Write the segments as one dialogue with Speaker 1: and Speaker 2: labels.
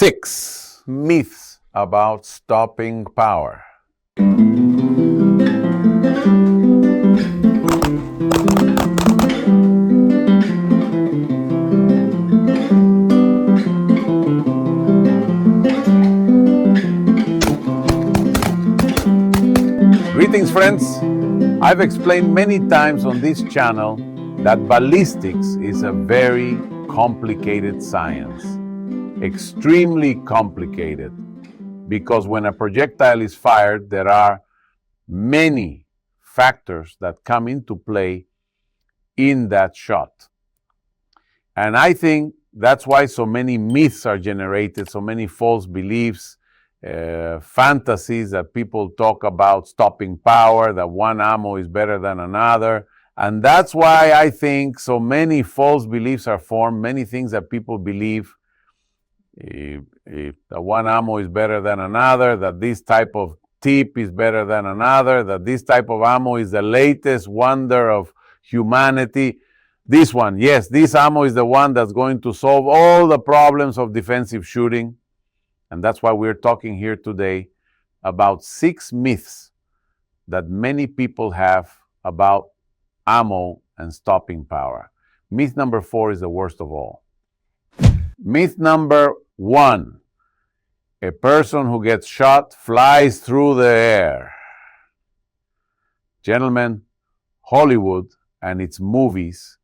Speaker 1: 6 myths about stopping power. Greetings, friends. I've explained many times on this channel that ballistics is a very complicated science. Extremely complicated, because when a projectile is fired, there are many factors that come into play in that shot. And I think that's why so many myths are generated, so many false beliefs, fantasies that people talk about stopping power, that one ammo is better than another. And that's why I think so many false beliefs are formed, many things that people believe. If the one ammo is better than another, that this type of tip is better than another, that this type of ammo is the latest wonder of humanity. This one, yes, this ammo is the one that's going to solve all the problems of defensive shooting. And that's why we're talking here today about 6 myths that many people have about ammo and stopping power. Myth number 4 is the worst of all. Myth number 1, a person who gets shot flies through the air. Gentlemen, Hollywood and its movies,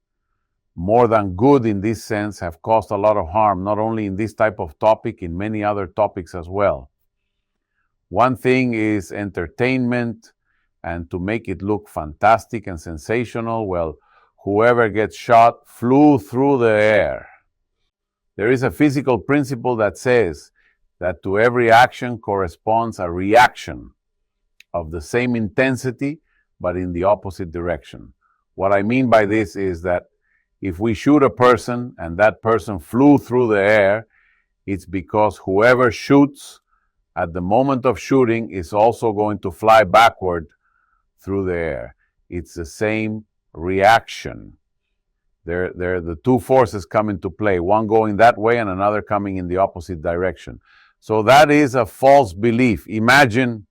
Speaker 1: more than good in this sense, have caused a lot of harm, not only in this type of topic, in many other topics as well. One thing is entertainment, and to make it look fantastic and sensational, well, whoever gets shot flew through the air. There is a physical principle that says that to every action corresponds a reaction of the same intensity, but in the opposite direction. What I mean by this is that if we shoot a person and that person flew through the air, it's because whoever shoots at the moment of shooting is also going to fly backward through the air. It's the same reaction. The two forces come into play, one going that way and another coming in the opposite direction. So that is a false belief. Imagine,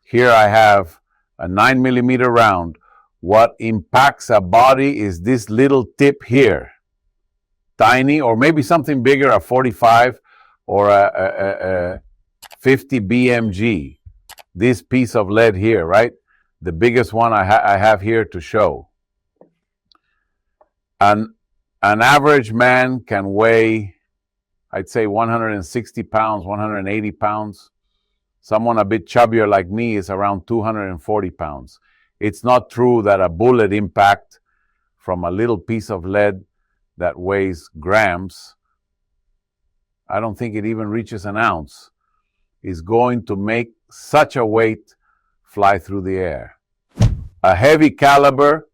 Speaker 1: here I have a 9mm round. What impacts a body is this little tip here. Tiny, or maybe something bigger, a 45 or a 50 BMG. This piece of lead here, right? The biggest one I have here to show. An average man can weigh, I'd say 160 pounds, 180 pounds. Someone a bit chubbier like me is around 240 pounds. It's not true that a bullet impact from a little piece of lead that weighs grams, I don't think it even reaches an ounce, is going to make such a weight fly through the air. A heavy caliber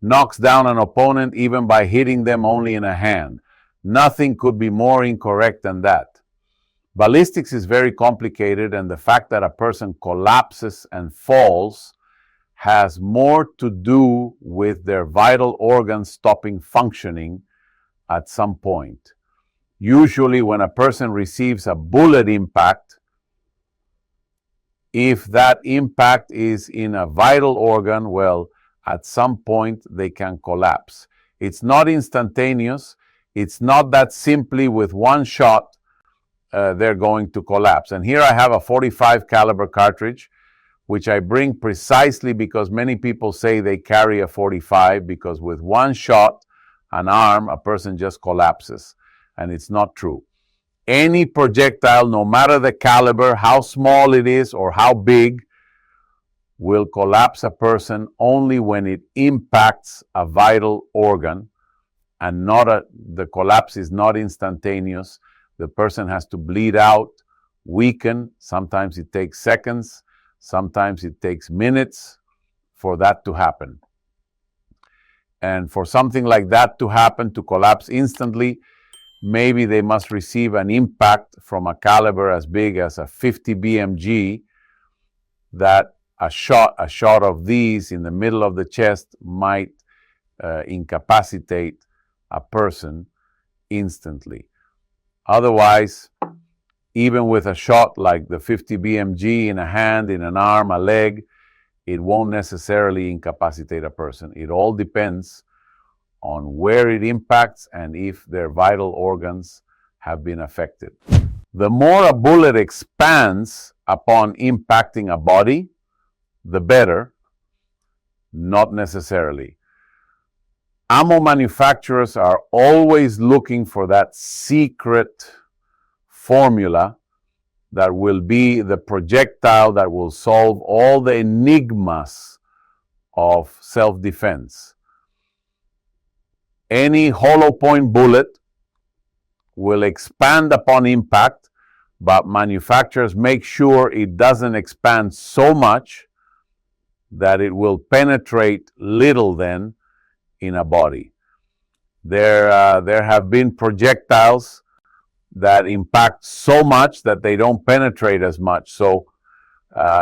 Speaker 1: knocks down an opponent even by hitting them only in a hand. Nothing could be more incorrect than that. Ballistics is very complicated, and the fact that a person collapses and falls has more to do with their vital organs stopping functioning at some point. Usually when a person receives a bullet impact, if that impact is in a vital organ, well, at some point they can collapse. It's not instantaneous. It's not that simply with one shot they're going to collapse. And here I have a 45 caliber cartridge, which I bring precisely because many people say they carry a 45 because with one shot, an arm, a person just collapses. And it's not true. Any projectile, no matter the caliber, how small it is or how big, will collapse a person only when it impacts a vital organ, and the collapse is not instantaneous. The person has to bleed out, weaken. Sometimes it takes seconds, sometimes it takes minutes for that to happen. And for something like that to happen, to collapse instantly, maybe they must receive an impact from a caliber as big as a 50 BMG, that a shot of these in the middle of the chest might incapacitate a person instantly. Otherwise, even with a shot like the 50 BMG in a hand, in an arm, a leg, it won't necessarily incapacitate a person. It all depends on where it impacts and if their vital organs have been affected. The more a bullet expands upon impacting a body, the better. Not necessarily. Ammo manufacturers are always looking for that secret formula that will be the projectile that will solve all the enigmas of self-defense. Any hollow point bullet will expand upon impact, but manufacturers make sure it doesn't expand so much that it will penetrate little then in a body. There have been projectiles that impact so much that they don't penetrate as much. So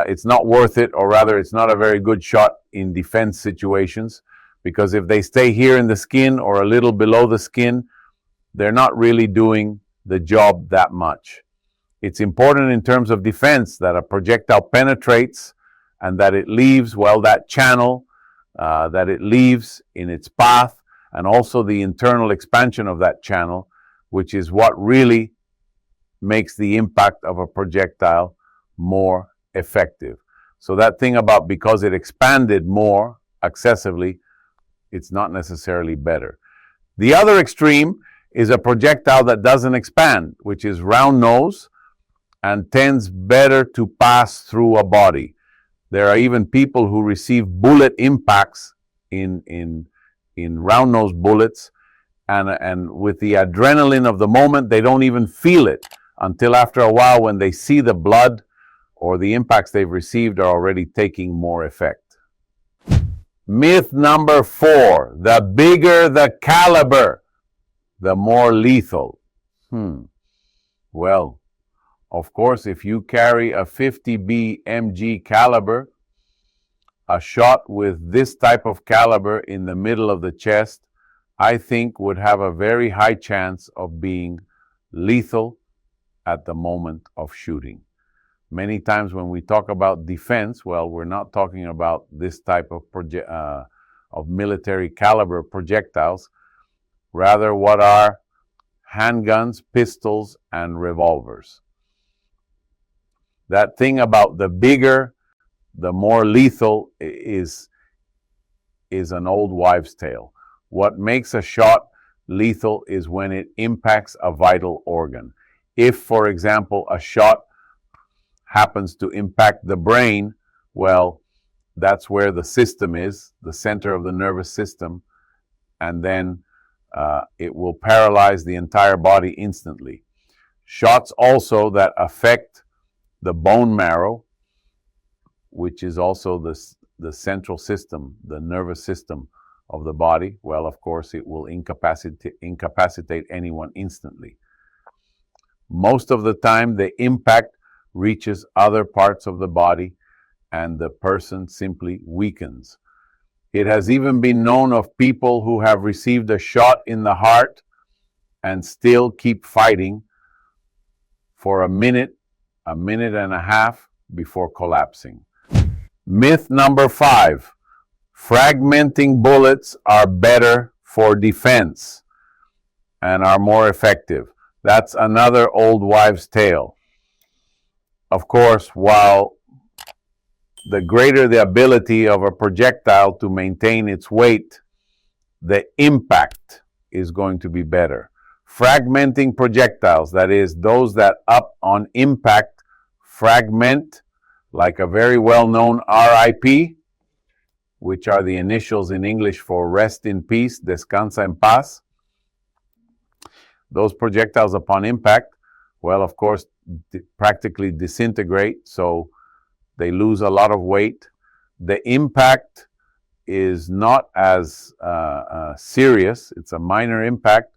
Speaker 1: it's not worth it, or rather it's not a very good shot in defense situations, because if they stay here in the skin or a little below the skin, they're not really doing the job that much. It's important in terms of defense that a projectile penetrates and that it leaves, well, that channel that it leaves in its path, and also the internal expansion of that channel, which is what really makes the impact of a projectile more effective. So that thing about because it expanded more excessively, it's not necessarily better. The other extreme is a projectile that doesn't expand, which is round nose and tends better to pass through a body. There are even people who receive bullet impacts in round nose bullets, and with the adrenaline of the moment, they don't even feel it until after a while, when they see the blood or the impacts they've received are already taking more effect. Myth number 4, the bigger the caliber, the more lethal. Well, of course, if you carry a 50 BMG caliber, a shot with this type of caliber in the middle of the chest, I think would have a very high chance of being lethal at the moment of shooting. Many times when we talk about defense, well, we're not talking about this type of military caliber projectiles. Rather, what are handguns, pistols, and revolvers. That thing about the bigger, the more lethal is an old wives' tale. What makes a shot lethal is when it impacts a vital organ. If, for example, a shot happens to impact the brain, well, that's where the system is, the center of the nervous system, and then it will paralyze the entire body instantly. Shots also that affect the bone marrow, which is also the central system, the nervous system of the body, well, of course, it will incapacitate anyone instantly. Most of the time, the impact reaches other parts of the body and the person simply weakens. It has even been known of people who have received a shot in the heart and still keep fighting for a minute and a half before collapsing. Myth number 5, fragmenting bullets are better for defense and are more effective. That's another old wives' tale. Of course, while the greater the ability of a projectile to maintain its weight, the impact is going to be better. Fragmenting projectiles, that is, those that up on impact fragment, like a very well-known RIP, which are the initials in English for rest in peace, descansa en paz. Those projectiles upon impact, well, of course, practically disintegrate, so they lose a lot of weight. The impact is not as serious. It's a minor impact,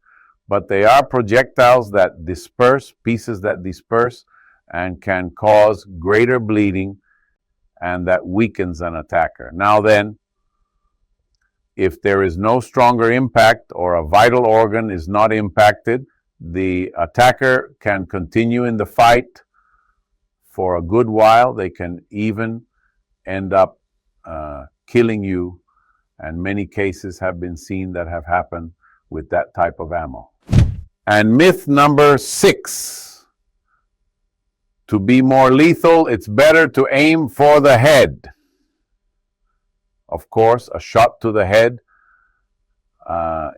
Speaker 1: but they are projectiles that disperse, pieces that disperse, and can cause greater bleeding, and that weakens an attacker. Now then, if there is no stronger impact or a vital organ is not impacted, the attacker can continue in the fight for a good while. They can even end up killing you, and many cases have been seen that have happened with that type of ammo. And myth number 6, to be more lethal, it's better to aim for the head. Of course, a shot to the head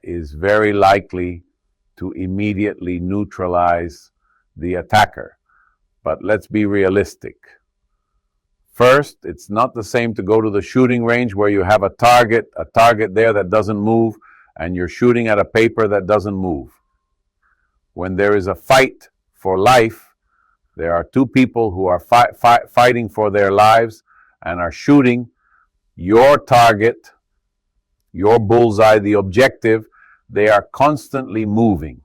Speaker 1: is very likely to immediately neutralize the attacker. But let's be realistic. First, it's not the same to go to the shooting range where you have a target there that doesn't move, and you're shooting at a paper that doesn't move. When there is a fight for life, there are two people who are fighting for their lives and are shooting your target, your bullseye, the objective. They are constantly moving.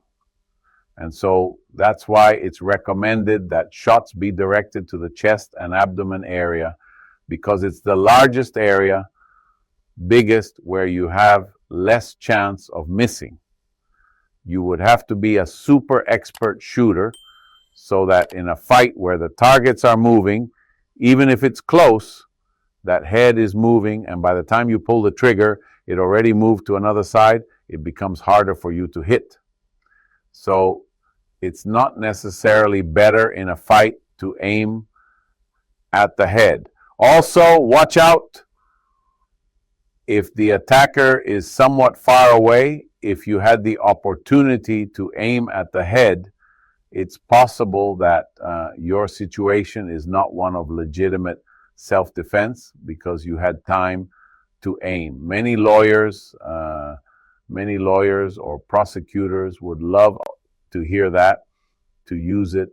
Speaker 1: And so that's why it's recommended that shots be directed to the chest and abdomen area, because it's the largest area, biggest, where you have less chance of missing. You would have to be a super expert shooter so that in a fight where the targets are moving, even if it's close, that head is moving, and by the time you pull the trigger, it already moved to another side. It becomes harder for you to hit. So it's not necessarily better in a fight to aim at the head. Also, watch out if the attacker is somewhat far away. If you had the opportunity to aim at the head, it's possible that your situation is not one of legitimate self-defense because you had time to aim. Many lawyers or prosecutors would love to hear that, to use it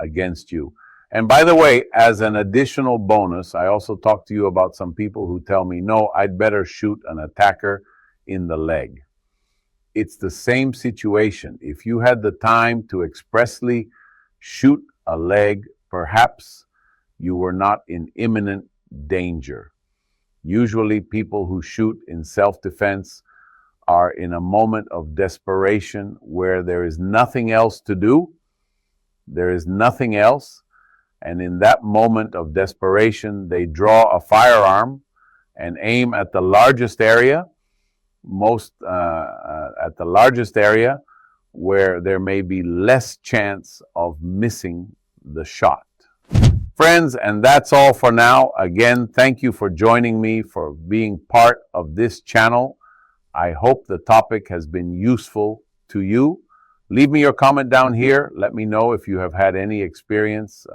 Speaker 1: against you. And by the way, as an additional bonus, I also talked to you about some people who tell me, no, I'd better shoot an attacker in the leg. It's the same situation. If you had the time to expressly shoot a leg, perhaps you were not in imminent danger. Usually people who shoot in self-defense are in a moment of desperation where there is nothing else to do. There is nothing else. And in that moment of desperation, they draw a firearm and aim at the largest area, at the largest area where there may be less chance of missing the shot. Friends, and that's all for now. Again, thank you for joining me, for being part of this channel. I hope the topic has been useful to you. Leave me your comment down here. Let me know if you have had any experience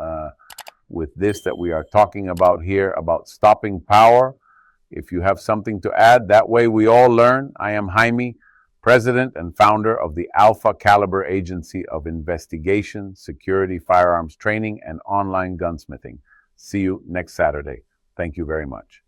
Speaker 1: with this that we are talking about here, about stopping power. If you have something to add, that way we all learn. I am Jaime, President and founder of the AlphaCalibre Agency of Investigation, Security, Firearms Training, and Online Gunsmithing. See you next Saturday. Thank you very much.